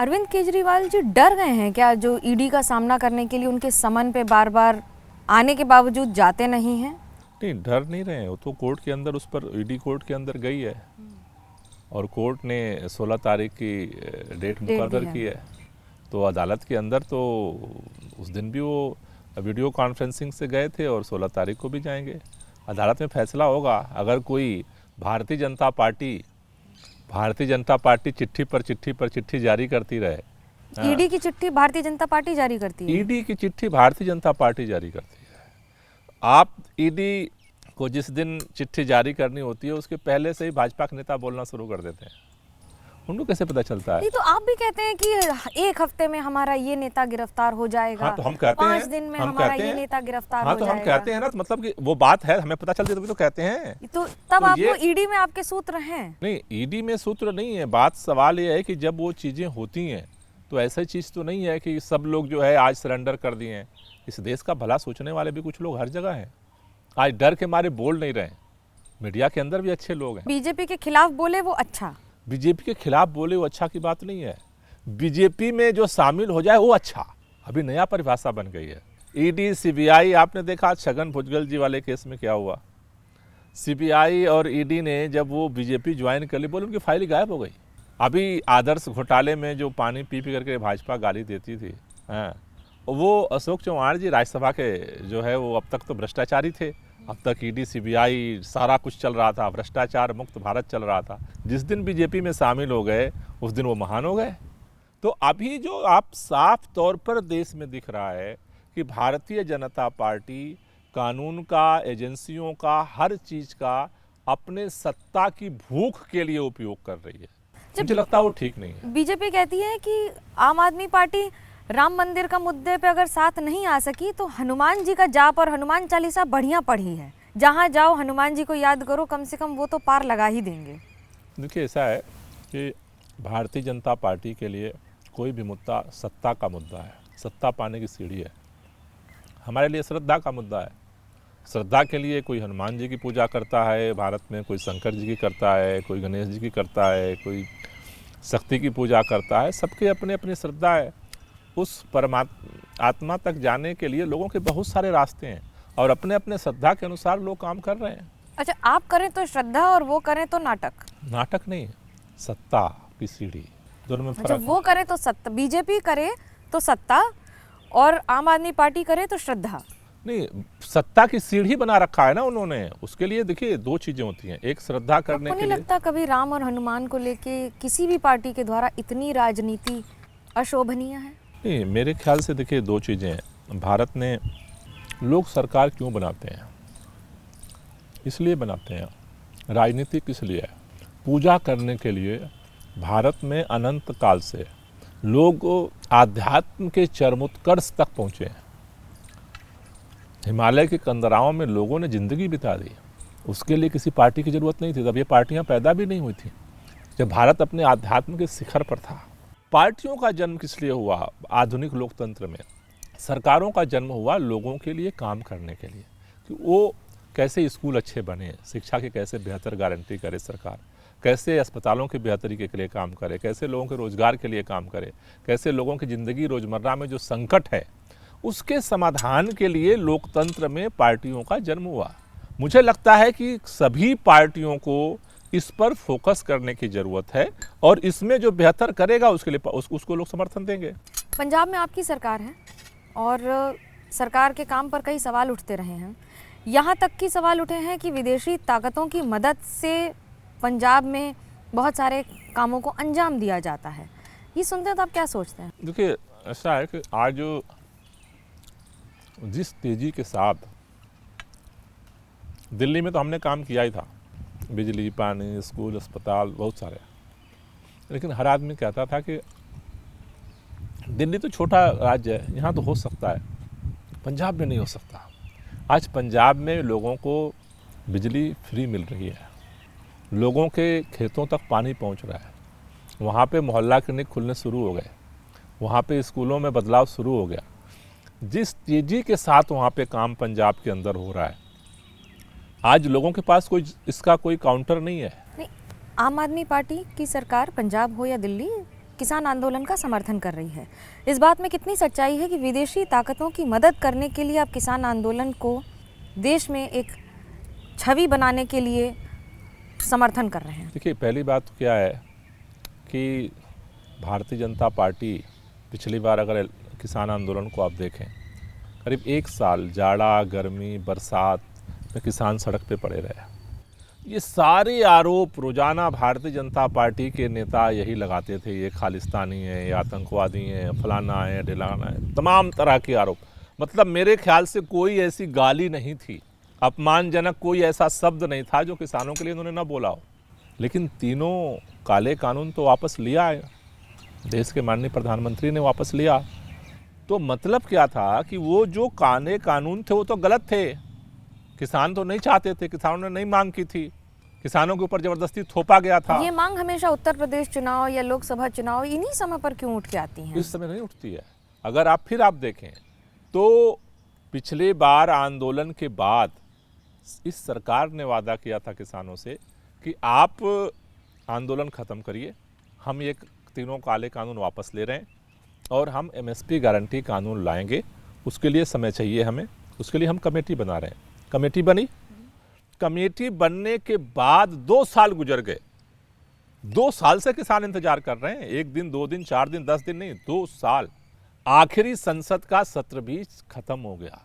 अरविंद केजरीवाल जी डर गए हैं क्या, जो ईडी का सामना करने के लिए उनके समन पे बार बार आने के बावजूद जाते नहीं हैं? नहीं, डर नहीं रहे हैं। वो तो कोर्ट के अंदर, उस पर ईडी कोर्ट के अंदर गई है और कोर्ट ने 16 तारीख की डेट मुकर्रर की है। तो अदालत के अंदर तो उस दिन भी वो वीडियो कॉन्फ्रेंसिंग से गए थे और 16 तारीख को भी जाएंगे। अदालत में फैसला होगा। अगर कोई भारतीय जनता पार्टी चिट्ठी पर चिट्ठी जारी करती रहे। ईडी की चिट्ठी भारतीय जनता पार्टी जारी करती है? ईडी की चिट्ठी भारतीय जनता पार्टी जारी करती है। आप ईडी को जिस दिन चिट्ठी जारी करनी होती है उसके पहले से ही भाजपा के नेता बोलना शुरू कर देते हैं। उनको कैसे पता चलता है? नहीं, तो आप भी कहते हैं कि 1 हफ्ते में हमारा ये नेता गिरफ्तार हो जाएगा। हाँ, तो हम कहते 5 दिन में हमारा ये नेता गिरफ्तार हो जाएगा। हम कहते हैं ना, तो मतलब कि वो बात है, हमें पता चलती है तभी तो कहते हैं। तो तब आपको ईडी में आपके सूत्र हैं? नहीं, ईडी में सूत्र नहीं है। बात सवाल ये है कि जब वो चीजें होती हैं तो ऐसा चीज तो नहीं है कि सब लोग जो है आज सरेंडर कर दिए हैं। इस देश का भला सोचने वाले भी कुछ लोग हर जगह हैं। आज डर के मारे बोल नहीं रहे। मीडिया के अंदर भी अच्छे लोग हैं। बीजेपी के खिलाफ बोले वो अच्छा, बीजेपी के खिलाफ बोले वो अच्छा की बात नहीं है। बीजेपी में जो शामिल हो जाए वो अच्छा। अभी नया परिभाषा बन गई है। ईडी, सीबीआई, आपने देखा छगन भुजबल जी वाले केस में क्या हुआ। सीबीआई और ईडी ने जब वो बीजेपी ज्वाइन कर ली, बोले उनकी फाइल गायब हो गई। अभी आदर्श घोटाले में जो पानी पी करके भाजपा गाली देती थी, हाँ, वो अशोक चौहान जी राज्यसभा के जो है वो अब तक तो भ्रष्टाचारी थे। अब तक ईडी, सीबीआई सारा कुछ चल रहा था, भ्रष्टाचार मुक्त भारत चल रहा था। जिस दिन बीजेपी में शामिल हो गए उस दिन वो महान हो गए। तो अभी जो आप साफ तौर पर देश में दिख रहा है कि भारतीय जनता पार्टी कानून का, एजेंसियों का, हर चीज का अपने सत्ता की भूख के लिए उपयोग कर रही है। मुझे लगता है वो ठीक नहीं है। बीजेपी कहती है कि आम आदमी पार्टी राम मंदिर का मुद्दे पे अगर साथ नहीं आ सकी तो हनुमान जी का जाप और हनुमान चालीसा बढ़िया पढ़ी है, जहां जाओ हनुमान जी को याद करो, कम से कम वो तो पार लगा ही देंगे। देखिए, ऐसा है कि भारतीय जनता पार्टी के लिए कोई भी मुद्दा सत्ता का मुद्दा है, सत्ता पाने की सीढ़ी है। हमारे लिए श्रद्धा का मुद्दा है। श्रद्धा के लिए कोई हनुमान जी की पूजा करता है भारत में, कोई शंकर जी की करता है, कोई गणेश जी की करता है, कोई शक्ति की पूजा करता है। सबके अपने अपनी श्रद्धा है। उस परमात्मा आत्मा तक जाने के लिए लोगों के बहुत सारे रास्ते हैं और अपने अपने श्रद्धा के अनुसार लोग काम कर रहे हैं। अच्छा, आप करें तो श्रद्धा और वो करें तो नाटक? नाटक नहीं, सत्ता की सीढ़ी, दोनों में फर्क। अच्छा, वो करे तो सत्ता, बीजेपी करे तो सत्ता और आम आदमी पार्टी करे तो श्रद्धा? नहीं, सत्ता की सीढ़ी बना रखा है ना उन्होंने। उसके लिए देखिए 2 चीजें होती हैं। एक श्रद्धा करने के लिए। नहीं लगता कभी राम और हनुमान को लेके किसी भी पार्टी के द्वारा इतनी राजनीति अशोभनीय है? नहीं, मेरे ख्याल से देखिए 2 चीजें हैं। भारत में लोग सरकार क्यों बनाते हैं? इसलिए बनाते हैं। राजनीति किस लिए है? पूजा करने के लिए। भारत में अनंत काल से लोग आध्यात्म के चरमोत्कर्ष तक पहुंचे हैं। हिमालय के कंदराओं में लोगों ने जिंदगी बिता दी। उसके लिए किसी पार्टी की जरूरत नहीं थी। तब ये पार्टियां पैदा भी नहीं हुई थी, जब भारत अपने आध्यात्म के शिखर पर था। पार्टियों का जन्म किस लिए हुआ? आधुनिक लोकतंत्र में सरकारों का जन्म हुआ लोगों के लिए काम करने के लिए, कि वो कैसे स्कूल अच्छे बने, शिक्षा की कैसे बेहतर गारंटी करे सरकार, कैसे अस्पतालों की बेहतरी के लिए काम करे, कैसे लोगों के रोजगार के लिए काम करे, कैसे लोगों की ज़िंदगी रोजमर्रा में जो संकट है उसके समाधान के लिए लोकतंत्र में पार्टियों का जन्म हुआ। मुझे लगता है कि सभी पार्टियों को इस पर फोकस करने की ज़रूरत है और इसमें जो बेहतर करेगा उसके लिए उसको लोग समर्थन देंगे। पंजाब में आपकी सरकार है और सरकार के काम पर कई सवाल उठते रहे हैं। यहाँ तक कि सवाल उठे हैं कि विदेशी ताकतों की मदद से पंजाब में बहुत सारे कामों को अंजाम दिया जाता है। ये सुनते हैं तो आप क्या सोचते हैं? देखिए, ऐसा है कि आज जिस तेज़ी के साथ दिल्ली में तो हमने काम किया ही था, बिजली, पानी, स्कूल, अस्पताल, बहुत सारे। लेकिन हर आदमी कहता था कि दिल्ली तो छोटा राज्य है, यहाँ तो हो सकता है, पंजाब में नहीं हो सकता। आज पंजाब में लोगों को बिजली फ्री मिल रही है, लोगों के खेतों तक पानी पहुँच रहा है, वहाँ पे मोहल्ला क्लिनिक खुलने शुरू हो गए, वहाँ पे स्कूलों में बदलाव शुरू हो गया। जिस तेज़ी के साथ वहाँ पे काम पंजाब के अंदर हो रहा है, आज लोगों के पास इसका कोई काउंटर नहीं है। नहीं, आम आदमी पार्टी की सरकार पंजाब हो या दिल्ली किसान आंदोलन का समर्थन कर रही है। इस बात में कितनी सच्चाई है कि विदेशी ताकतों की मदद करने के लिए आप किसान आंदोलन को देश में एक छवि बनाने के लिए समर्थन कर रहे हैं? देखिए, पहली बात तो क्या है कि भारतीय जनता पार्टी पिछली बार अगर किसान आंदोलन को आप देखें, करीब 1 साल जाड़ा, गर्मी, बरसात में किसान सड़क पे पड़े रहे। ये सारे आरोप रोजाना भारतीय जनता पार्टी के नेता यही लगाते थे, ये खालिस्तानी है, ये आतंकवादी हैं, फलाना है, ढिलाना है, तमाम तरह के आरोप। मतलब मेरे ख्याल से कोई ऐसी गाली नहीं थी, अपमानजनक कोई ऐसा शब्द नहीं था जो किसानों के लिए उन्होंने ना बोला हो। लेकिन तीनों काले कानून तो वापस लिया है, देश के माननीय प्रधानमंत्री ने वापस लिया। तो मतलब क्या था कि वो जो काले कानून थे वो तो गलत थे, किसान तो नहीं चाहते थे, किसानों ने नहीं मांग की थी, किसानों के ऊपर जबरदस्ती थोपा गया था। ये मांग हमेशा उत्तर प्रदेश चुनाव या लोकसभा चुनाव इन्हीं समय पर क्यों उठ के आती हैं? इस समय नहीं उठती है। अगर आप देखें तो पिछले बार आंदोलन के बाद इस सरकार ने वादा किया था किसानों से कि आप आंदोलन ख़त्म करिए, हम ये तीनों काले कानून वापस ले रहे हैं और हम एमएसपी गारंटी कानून लाएंगे। उसके लिए समय चाहिए हमें, उसके लिए हम कमेटी बना रहे हैं। कमेटी बनी, कमेटी बनने के बाद 2 साल गुजर गए। 2 साल से किसान इंतजार कर रहे हैं, 1 दिन, 2 दिन, 4 दिन, 10 दिन नहीं, 2 साल। आखिरी संसद का सत्र भी खत्म हो गया,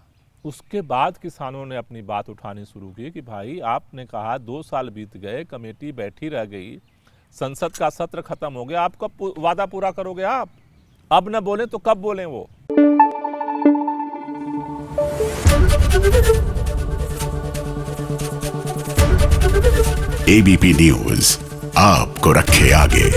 उसके बाद किसानों ने अपनी बात उठानी शुरू की कि भाई आपने कहा 2 साल बीत गए, कमेटी बैठी रह गई, संसद का सत्र खत्म हो गया, आप कब वादा पूरा करोगे? आप अब न बोले तो कब बोलें वो? एबीपी न्यूज आपको रखे आगे।